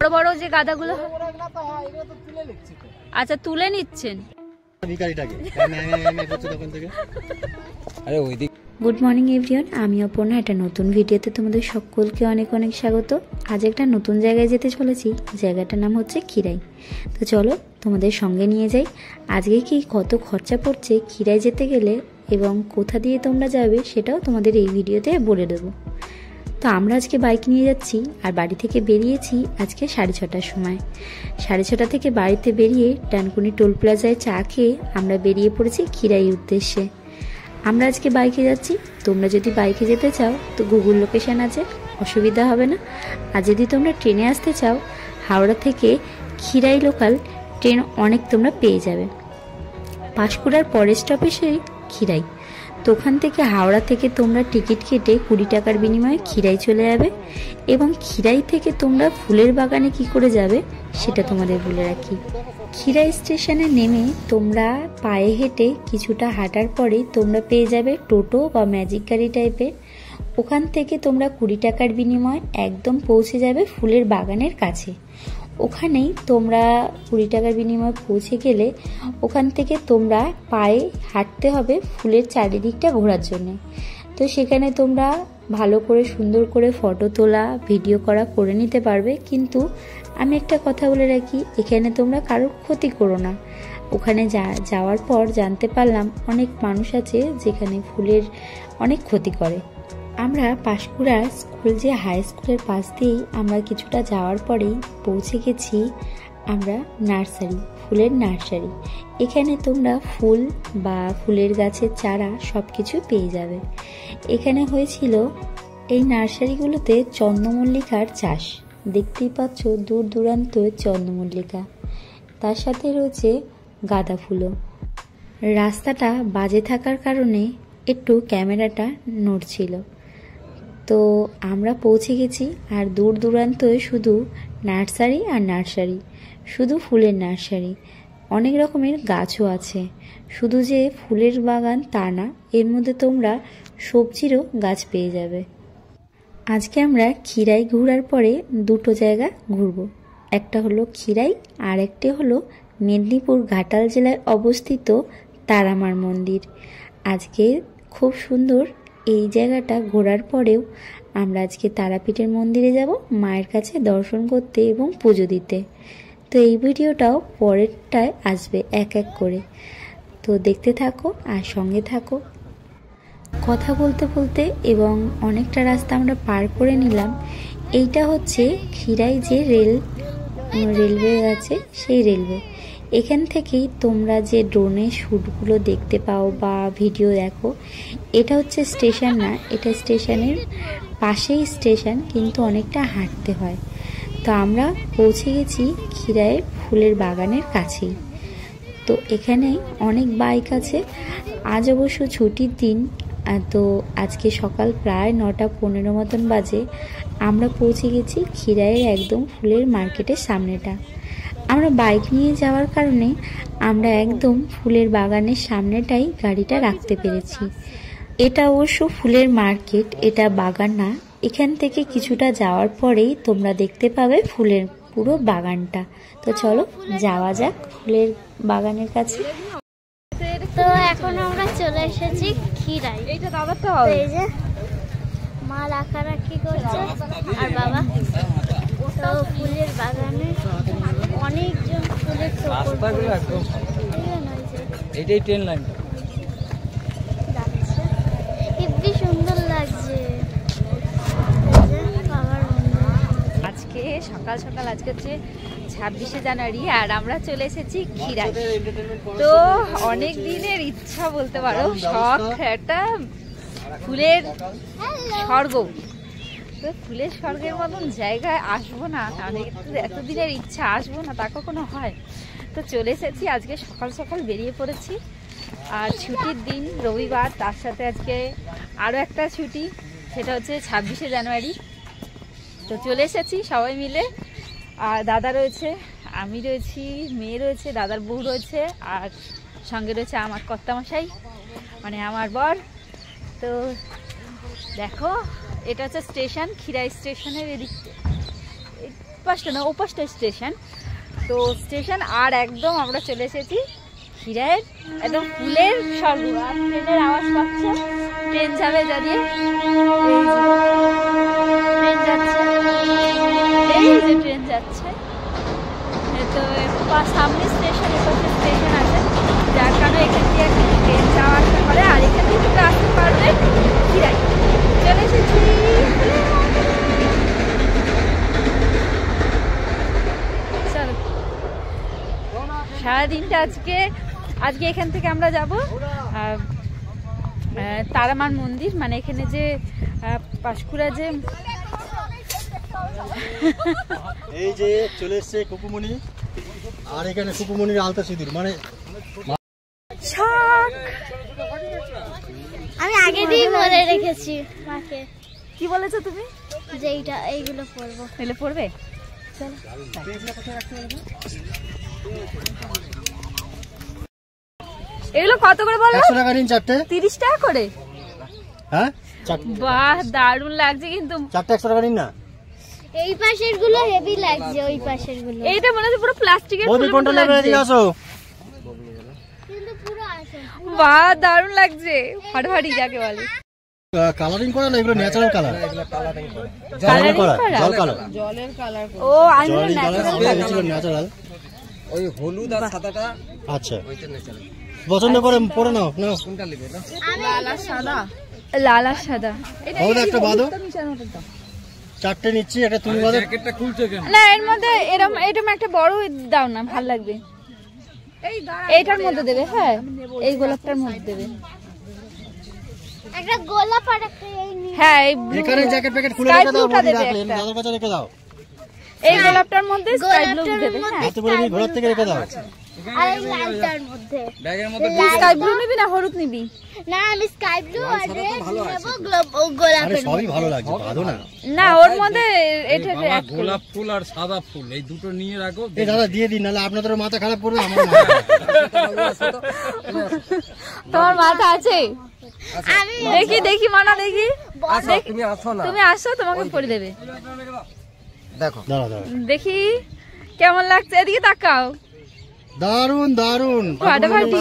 বড় বড় যে গাদাগুলো, আচ্ছা তুলে নিচ্ছেন। গুড মর্নিং এভরিওয়ান, আমি অপর্ণা। একটা নতুন ভিডিওতে তোমাদের সকলকে অনেক অনেক স্বাগত। আজ একটা নতুন জায়গায় যেতে চলেছি, জায়গাটার নাম হচ্ছে খিরাই। তো চলো তোমাদের সঙ্গে নিয়ে যাই। আজকে কি কত খরচা পড়ছে খিরাই যেতে গেলে এবং কোথা দিয়ে তোমরা যাবে সেটাও তোমাদের এই ভিডিওতে বলে দেবো। তো আমরা আজকে বাইক নিয়ে যাচ্ছি আর বাড়ি থেকে বেরিয়েছি আজকে 6:30টার সময়। 6:30 থেকে বাড়িতে বেরিয়ে ডানকুনি টোল প্লাজায় চা খেয়ে আমরা বেরিয়ে পড়েছি খিরাই উদ্দেশ্যে। আমরা আজকে বাইকে যাচ্ছি। তোমরা যদি বাইকে যেতে চাও তো গুগল লোকেশন আছে, অসুবিধা হবে না। আর যদি তোমরা ট্রেনে আসতে চাও, হাওড়া থেকে খিরাই লোকাল ট্রেন অনেক তোমরা পেয়ে যাবে। পাঁশকুড়ার পরের স্টপেজে খিরাই। তো ওখান থেকে হাওড়া থেকে তোমরা টিকিট কেটে 20 টাকার বিনিময়ে খিরাই চলে যাবে। এবং খিরাই থেকে তোমরা ফুলের বাগানে কি করে যাবে সেটা তোমাদের বলে রাখি। খিরাই স্টেশনে নেমে তোমরা পায়ে হেঁটে কিছুটা হাঁটার পরে তোমরা পেয়ে যাবে টোটো বা ম্যাজিক গাড়ি টাইপের। ওখান থেকে তোমরা 20 টাকার বিনিময়ে একদম পৌঁছে যাবে ফুলের বাগানের কাছে। ওখানেই তোমরা 20 টাকার বিনিময়ে পৌঁছে গেলে ওখান থেকে তোমরা পায়ে হাঁটতে হবে ফুলের চারিদিকটা ঘোরার জন্য। তো সেখানে তোমরা ভালো করে সুন্দর করে ফটো তোলা, ভিডিও করা করে নিতে পারবে। কিন্তু আমি একটা কথা বলে রাখি, এখানে তোমরা কারোর ক্ষতি করো না। ওখানে যাওয়ার পর জানতে পারলাম অনেক মানুষ আছে যেখানে ফুলের অনেক ক্ষতি করে। আমরা পাঁশকুড়া স্কুল যে হাই স্কুলের পাশ দিয়েই আমরা কিছুটা যাওয়ার পরেই পৌঁছে গেছি আমরা নার্সারি, ফুলের নার্সারি। এখানে তোমরা ফুল বা ফুলের গাছের চারা সব কিছু পেয়ে যাবে। এখানে হয়েছিল এই নার্সারিগুলোতে চন্দ্রমল্লিকার চাষ। দেখতেই পাচ্ছ দূর দূরান্ত চন্দ্রমল্লিকা, তার সাথে রয়েছে গাঁদা ফুলও। রাস্তাটা বাজে থাকার কারণে একটু ক্যামেরাটা নড়ছিল। তো আমরা পৌঁছে গেছি আর দূর দূরান্ত শুধু নার্সারি আর নার্সারি, শুধু ফুলের নার্সারি। অনেক রকমের গাছও আছে। শুধু যে ফুলের বাগান তা না, এর মধ্যে তোমরা সবজিরও গাছ পেয়ে যাবে। আজকে আমরা খিরাই ঘোরার পরে দুটো জায়গা ঘুরবো। একটা হলো খিরাই আর একটি হলো মেদিনীপুর ঘাটাল জেলায় অবস্থিত তারামার মন্দির। আজকে খুব সুন্দর এই জায়গাটা ঘোরার পরেও আমরা আজকে তারাপীঠের মন্দিরে যাব মায়ের কাছে দর্শন করতে এবং পুজো দিতে। তো এই ভিডিওটাও পরেরটায় আসবে এক এক করে। তো দেখতে থাকো আর সঙ্গে থাকো। কথা বলতে বলতে এবং অনেকটা রাস্তা আমরা পার করে নিলাম। এইটা হচ্ছে খিরাই যে রেলওয়ে আছে, সেই রেলওয়ে। এখান থেকেই তোমরা যে ড্রোনে শ্যুটগুলো দেখতে পাও বা ভিডিও দেখো, এটা হচ্ছে স্টেশন না, এটা স্টেশনের পাশেই স্টেশন, কিন্তু অনেকটা হাঁটতে হয়। তো আমরা পৌঁছে গেছি খিরাইয়ের ফুলের বাগানের কাছেই। তো এখানে অনেক বাইক আছে। আজ অবশ্য ছুটির দিন। তো আজকে সকাল প্রায় 9:15 মতন বাজে। আমরা পৌঁছে গেছি খিরাইয়ের একদম ফুলের মার্কেটের সামনেটা। আমরা বাইক নিয়ে যাওয়ার কারণে আমরা একদম ফুলের বাগানের সামনেটাই গাড়িটা রাখতে পেরেছি। এটা অবশ্য ফুলের মার্কেট, এটা বাগান না। এখান থেকে কিছুটা যাওয়ার পরেই তোমরা দেখতে পাবে ফুলের পুরো বাগানটা। তো চলো যাওয়া যাক ফুলের বাগানের কাছে। তো এখন আমরা চলে এসেছি খিরাই। এই যে মা রাখারাখি করছে আর বাবা। তো ফুলের বাগানে অনেকজন ফুলের এইটাই ট্রেন লাইন যাচ্ছে, হেব্বি সুন্দর লাগছে। আজকে সকাল সকাল, আজকে হচ্ছে 26শে জানুয়ারি আর আমরা চলে এসেছি খিরাই। তো অনেক দিনের ইচ্ছা বলতে পারো, শখ, একটা ফুলের স্বর্গ। তো ফুলের স্বর্গের মতন জায়গায় আসবো না, তাহলে এতদিনের ইচ্ছা আসবো না তা কখনো হয়। তো চলে এসেছি, আজকে সকাল সকাল বেরিয়ে পড়েছি। আর ছুটির দিন রবিবার, তার সাথে আজকে আরও একটা ছুটি, সেটা হচ্ছে 26শে জানুয়ারি। তো চলে এসেছি সবাই মিলে। আর দাদা রয়েছে, আমি রয়েছি, মেয়ে রয়েছে, দাদার বউ রয়েছে, আর সঙ্গে রয়েছে আমার কর্তামশাই, মানে আমার বর। তো দেখো, এটা হচ্ছে স্টেশন, খিরাই স্টেশনের এদিক পাশটা না, ও পাশটা স্টেশন। তো স্টেশন আর একদম আমরা চলে এসেছি খিরাইয়ের একদম ফুলের স্বর্গ। আর ট্রেনের আওয়াজ পাচ্ছ, ট্রেন যাবে দাঁড়িয়ে, ট্রেন যাচ্ছে, এই যে ট্রেন যাচ্ছে। তো সামনে স্টেশন, এপাশে স্টেশন আছে, যার কারণে এখান থেকে একটা ট্রেন যাওয়া আসা করে। আর এখান থেকে তোমরা আসতে পারবে খিরাই। চলে এসেছি। চলো, সারাদিনটা আজকে এখান থেকে আমরা যাব তারামার মন্দির, মানে এখানে যে পাঁশকুড়া যে এই যে চলে এসছে কুকুমনি, আর এখানে কুকুমনির আলতা সিঁদুর, মানে আমি আগে দিয়ে বলে রেখেছি মাকে। কি বলেছো তুমি? যে এইগুলো পরবো। এগুলো পড়বে? এগুলো কত করে বলো? 100 টাকা নিন চারটে। 30 টাকা করে? হ্যাঁ, বাহ, দারুণ লাগছে কিন্তু। চারটে 100 টাকা নিন না। এই পাশের গুলো হেভি লাগছে, ওই পাশের গুলো এইটা মনে হচ্ছে পুরো প্লাস্টিকের ওই কোনটা নেবে এদিকে আসো। কিন্তু পুরো আসে। বাহ, দারুণ লাগছে, ফাড়ফাড়ি যাকে বলে। কালারিং করা না, এগুলো ন্যাচারাল কালার। কালারিং করা, জল কালার, জলের কালার। ও, আমি ন্যাচারাল। ওই হলুদ আর সাদাটা। আচ্ছা, পছন্দ করে পরে নাও। না, কোনটা নেবে? লাল আর সাদা। লাল আর সাদা। একটা বাদো, চারটে নিচ্ছি, একটা তুমি বাদো। প্যাকেটটা খুলছে কেন? না, এর মধ্যে এরকম একটা বড় দাও না, ভালো লাগবে। এইটার মধ্যে দেবে? হ্যাঁ, এই গোলাপটার মধ্যে দেবে। একটা গোলাপ আর একটা হ্যাঁ, এখানে জ্যাকেট প্যাকেট খুলে রেখে দাও, বডি রাখলেন, দাদার কাছে রেখে দাও। এই গোলাপটার মধ্যে স্কাই ব্লু দেবে। হ্যাঁ, হাতে করে নিয়ে ঘোরার থেকে রেখে দাও। আর এই লালটার মধ্যে। ব্যাগের মধ্যে স্কাই ব্লু নিবি না হলুদ নিবি? না, আমি স্কাই ব্লু আর রেড নেব, গোলাপের। আরে সবই ভালো লাগছে, বাদো না। না, ওর মধ্যে এটা অ্যাড করো। গোলাপ ফুল আর সাদা ফুল এই দুটো নিয়ে রাখো। এই দাদা দিয়ে দিন, নাহলে আপনাদের মাথা খারাপ করবে, আমার তোমার মাথা আছে? আমি দেখি মানা, দেখি। তুমি আসো না, তুমি আসো, তোমাকে পরে দেবে। দেখো। দাঁড়া দাঁড়া, দেখি কেমন লাগছে, এদিকে তাকাও। দারুন দারুন। ফাটাফাটি।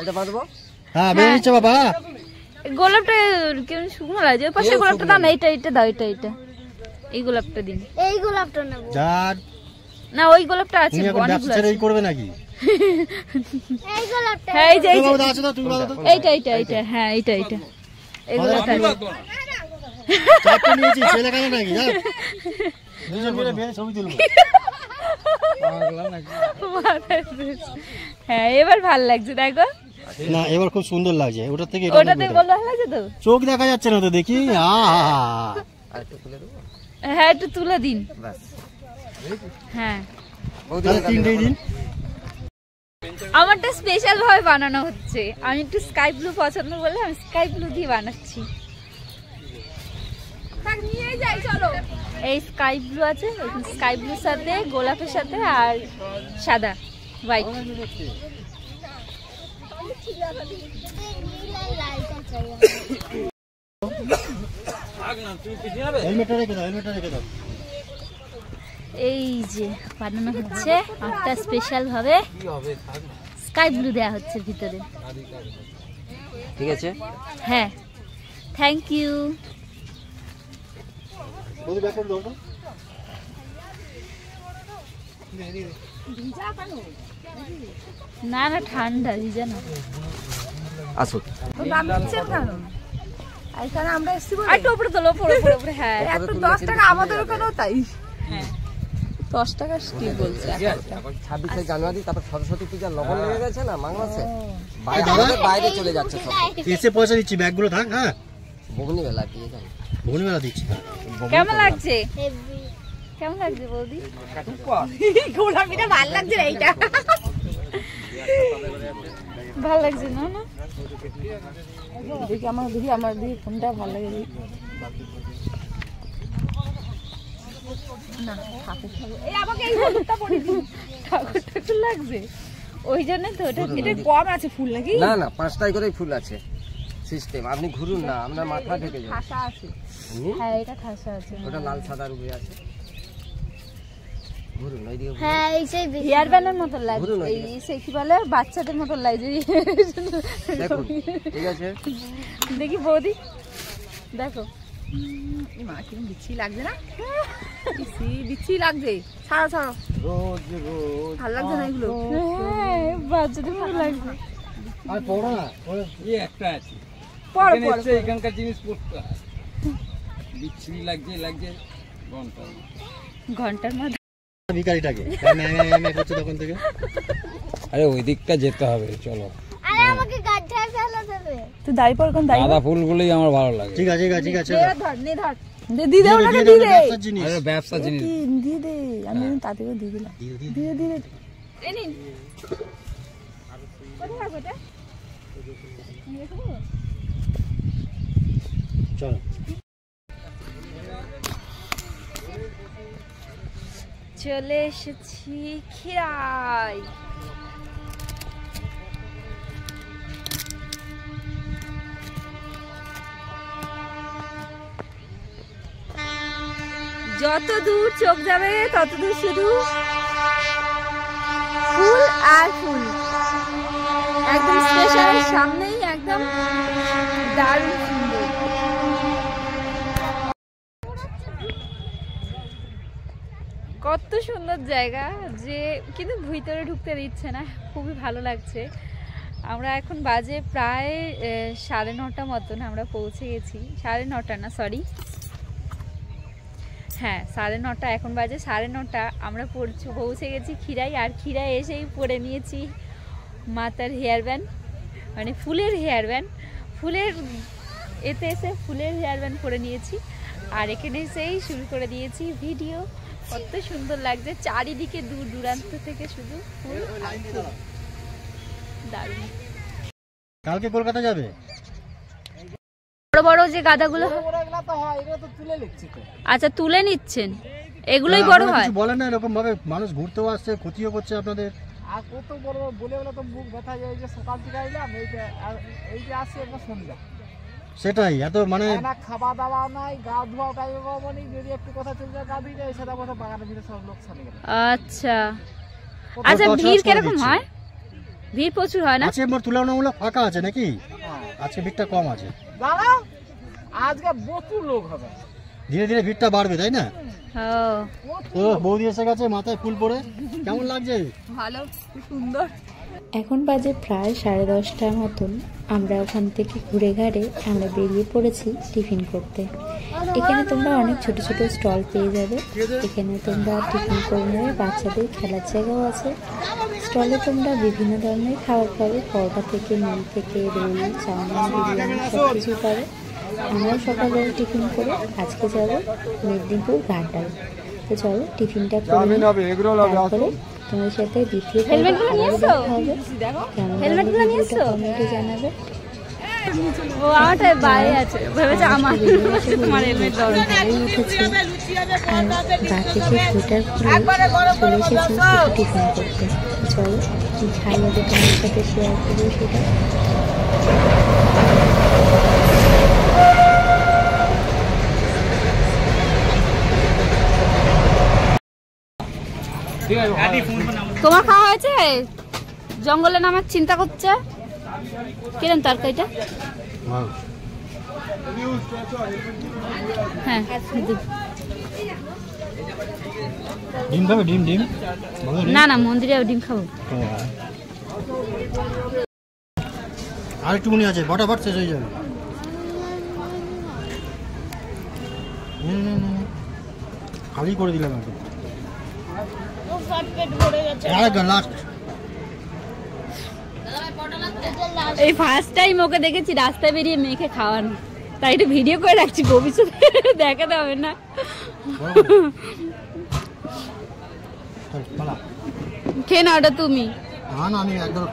এটা বাঁধবো? হ্যাঁ, বেরিয়ে নিচ্ছে বাবা। গোলাপটা কেমন শুকনো লাগছে। ওই পাশে গোলাপটা দাও না, এটা দাও, এটা এই গোলাপটা দিন। এই গোলাপটা নেব। যার না, ওই গোলাপটা আছে, তুমি এখন ব্যবসা অনেকগুলো ছেড়ে আছে। এই করবে নাকি? এই গোলাপটা। হ্যাঁ, এই যে এই বাবা আছে তো, তুমি বাদো তো। এইটা, হ্যাঁ, এইটা এই গোলাপটা আছে। চারটে নিয়েছি, ছেলে কেন নাকি? যা দুজন মিলে বেরিয়ে ছবি তুলবো। হ্যাঁ, এবার ভালো লাগছে, দেখো। না, এবার খুব সুন্দর লাগছে, ওটার থেকে ওটাতে বললো ভালো লাগছে তো। চোখ দেখা যাচ্ছে না তো, দেখি। আর একটু খুলে দেবো। হ্যাঁ, একটু তুলে দিন। ব্যাস। হ্যাঁ, তাহলে তিনটেই দিন। আমারটা স্পেশাল ভাবে বানানো হচ্ছে। আমি একটু স্কাই ব্লু পছন্দ বলে আমি স্কাই ব্লু দিয়ে বানাচ্ছি। নিয়ে যাই, চলো। এই স্কাই ব্লু আছে, স্কাই ব্লুর সাথে গোলাপের সাথে আর সাদা হোয়াইট। হেলমেটটা রেখে দাও, হেলমেটটা রেখে দাও। এই যে বানানো হচ্ছে, একটা স্পেশাল ভাবে স্কাই ব্লু দেয়া হচ্ছে ভিতরে। ঠিক আছে। হ্যাঁ, থ্যাংক ইউ। বৌদি ব্যাক করে দাও তো। না না, ঠান্ডা, ভিজে না। আসো। এখানে আমরা এসেছি বলে একটু উপরে তোলো, উপরে। হ্যাঁ, একটু 10 টাকা আমাদের ওখানেও তাই। হ্যাঁ, 10 টাকা কি বলছে? 26শে জানুয়ারি, তারপর সরস্বতী পূজা লগন লেগে গেছে না বাংলাদেশে, বাইরে চলে যাচ্ছে সব। এসে পয়সা দিচ্ছি, ব্যাগগুলো থাক। হ্যাঁ, বগ্নিবেলা দিয়ে যান। ভুলবেলা দিচ্ছি। কেমন লাগছে? হেভি। কেমন লাগছে বৌদি? গোলাপিটা ভালো লাগছে না, এইটা ভালো লাগছে না? না, দেখি আমার কোনটা ভালো লাগে। না, আমাকে এই হলুদটা পরে দিন। ঠাকুর লাগছে, ওই জন্য তো এটা কম আছে ফুল নাকি? না না, 5টাই করে ফুল আছে সিস্টেম। আপনি ঘুরুন না, আপনার মাথা ঢেকে যাবে। ঠাসা আছে। হ্যাঁ, এটা ঠাসা আছে। ওটা লাল সাদার উপরে আছে। ঘুরুন ওইদিকে হ্যাঁ এই সেই হেয়ার ব্যান্ডের মতন লাগছে, ঘুরুন এই ওইদিকে। সে কি বলে বাচ্চাদের মতন লাগছে। দেখুন ঠিক আছে। দেখি বৌদি দেখো, মা কিরম বিচ্ছি লাগছে না, বিচ্ছি লাগছে, ছাড়ো ছাড়ো, রোজ রোজ ভালো লাগছে না এগুলো, হ্যাঁ বাচ্চাদের মতো লাগছে। আর পড়ো না পড়ো। এই একটা আছে পড়ো এখানে পড়ো এসে এখানকার জিনিস পড়তে হয়। বিচ্ছিরি লাগছে ঘন্টা ঘন্টার মধ্যে ভিখারিটাকে করছে তখন থেকে। আরে ওই দিকটা যেতে হবে, চলো। আরে আমাকে গাড্ডায় ফেলে দেবে। তুই দাঁড়ি পড়, কোন দাঁড়ি গাঁদা ফুলগুলোই আমার ভালো লাগে। ঠিক আছে ঠিক আছে ঠিক আছে। ধর নে ধর, দিয়ে দে ওনাকে, দিয়ে দে, ব্যবসার জিনিস। আরে ব্যবসা জিনিস দিয়ে দে, আমি তাদেরও দিয়ে দিলাম, দিয়ে দিয়ে এই নিন। কোথায় রাখবো এটা? চলো চলে এসেছি খিরাই। যত দূর চোখ যাবে তত দূর শুধু ফুল আর ফুল, একদম স্টেশনের সামনেই, একদম দারুণ সুন্দর। কত সুন্দর জায়গা, যে কিন্তু ভিতরে ঢুকতে দিচ্ছে না, খুবই ভালো লাগছে। আমরা এখন বাজে প্রায় 9:30 মতন আমরা পৌঁছে গেছি, 9:30 না সরি, হ্যাঁ 9:30, এখন বাজে 9:30। আমরা পৌঁছে গেছি খিরাই, আর খিরাই এসেই পরে নিয়েছি মাতার হেয়ার ব্যান্ড, মানে ফুলের হেয়ার ব্যান্ড, ফুলের এতে এসে ফুলের হেয়ার ব্যান্ড পরে নিয়েছি, আর এখানে এসেই শুরু করে দিয়েছি ভিডিও। কত সুন্দর লাগছে, চারিদিকে দূর দূরান্ত থেকে শুধু ফুল আর ফুল, দারুণ। কালকে কলকাতা যাবে? বড় বড় যে গাদাগুলো, আচ্ছা তুলে নিচ্ছেন, এগুলোই বড় হয়। কিছু বলেন না এরকম ভাবে, মানুষ ঘুরতেও আসছে, ক্ষতিও করছে আপনাদের। আর কত বড় বলে বলে তো মুখ ব্যথা যায়, যে সকাল থেকে আইলাম, এই যে আসছে একটা সন্ধ্যা, সেটাই এত মানে না খাওয়া দাওয়া নাই, গা ধোয়া টাইমে মানে যদি একটু কথা চলে যায়, গা ধুয়ে যায়, সেটা কথা বাগানের ভিতরে সব লোক চলে গেল। আচ্ছা আচ্ছা, ভিড় কিরকম হয়? ভিড় প্রচুর হয় না? আজকে মোর তুলনামূলক ফাঁকা আছে নাকি? আজকে ভিড়টা কম আছে। দাঁড়া, আজকে প্রচুর লোক হবে, ধীরে ধীরে ভিড়টা বাড়বে তাই না? ও ও বৌদি এসে গেছে মাথায় ফুল পরে, কেমন লাগছে? ভালো, খুব সুন্দর। এখন বাজে প্রায় 10:30 মতন। আমরা ওখান থেকে ঘুরে ঘাড়ে আমরা বেরিয়ে পড়েছি টিফিন করতে। এখানে তোমরা অনেক ছোট ছোট স্টল পেয়ে যাবে, এখানে তোমরা টিফিন করে নেবে, বাচ্চাদের খেলার জায়গাও আছে। স্টলে তোমরা বিভিন্ন ধরনের খাবার পাবে, পরোটা থেকে, মিল থেকে, রোল, চাউমিন, বিরিয়ানি সব কিছু পাবে। আমরা সকালে টিফিন করে আজকে যাব মেদিনীপুর ঘাটাল। তো চলো টিফিনটা করে নিই, তারপরে তোমার সাথে দ্বিতীয় হেলমেটগুলো নিয়ে এসো? হেলমেটগুলো কমেন্টে জানাবে। ও আমারটা বাইরে আছে, ভেবেছে আমার, তোমার হেলমেট দরকার। ভালোই উঠেছে, আর গা থেকে সোয়েটার খুলে চলে এসেছি একটু টিফিন করতে। চলো কি খাই আগে তোমার সাথে শেয়ার করবো সেটা। তোমার খাওয়া হয়েছে? জঙ্গলে নামার চিন্তা করছে, কিরম তরকারিটা? হ্যাঁ ডিম খাবে? ডিম ডিম না না, মন্দিরে ডিম খাবো। আর একটু মনে আছে, ফটাফট শেষ হয়ে যাবে। খালি করে দিলাম আর লাস্ট। এই ফার্স্ট টাইম ওকে দেখেছি রাস্তায় বেরিয়ে মেয়েকে খাওয়ানো, তাই একটু ভিডিও করে রাখছি, ভবিষ্যতে দেখাতে হবে না। খেয়ে না ওটা তুমি। না না, আমি একদম